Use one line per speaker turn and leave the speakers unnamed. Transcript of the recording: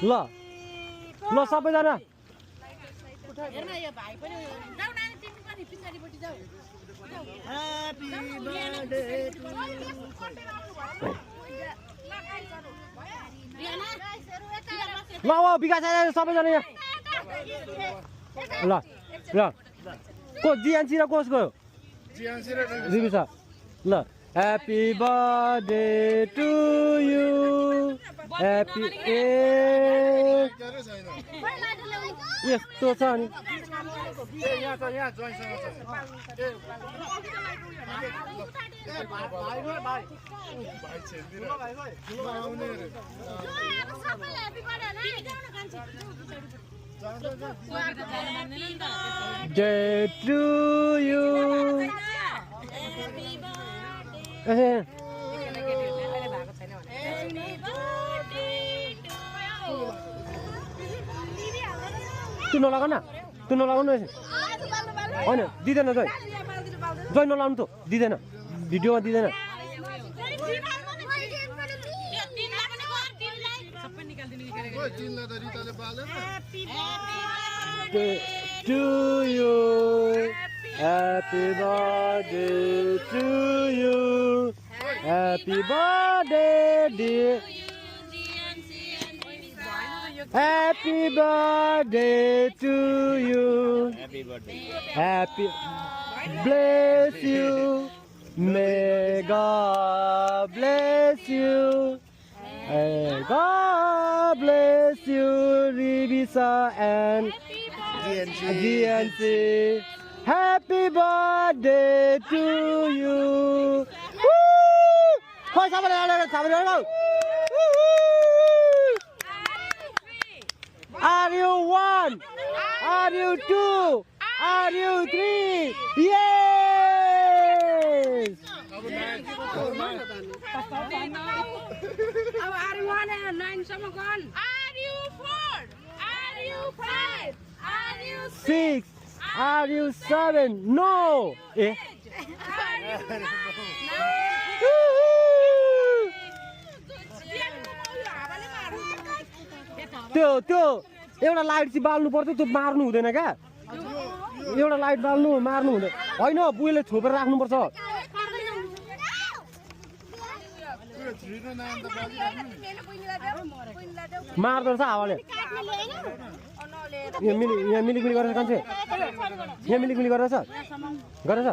ल ल सबैजना
हेर्न यो भाइ पनि जाऊ नानी तिमी पनि पिछाडीपट्टि जाऊ
ह्यापी बर्थडे
ल अब विकास आयो सबैजना यहाँ ल ल को जिएनसी र कोस गयो रिबी छ ल happy birthday to you happy यस्तो छ नि Day to you. तू नलागन न तू नलाउनु हैन दिदैन जय जय नलाउनु त दिदैन भिडियोमा दिदैन to you happy birthday to you happy birthday dear happy birthday to you happy bless you may God bless you may God bless you Ribisa and GNC happy birthday to you Woo! Are you one? Are you two? Are you three? Yes!
Are you 1 and 9 सम्म gun Are you 4? Are you 5? Are you
6? Are you 7? No! Eh? त्यो एउटा light चाहिँ बाल्नु पर्छ त्यो मार्नु हुँदैन क्या एउटा लाइट बाल्नु मार्नु हुँदैन हैन बुइले छोपेर राख्नु पर्छ मार्दो रहेछ हावाले यहाँ मिलिकमिली गरेर कान्छे यहाँ मिलिकमिली गरेर छ गरेछ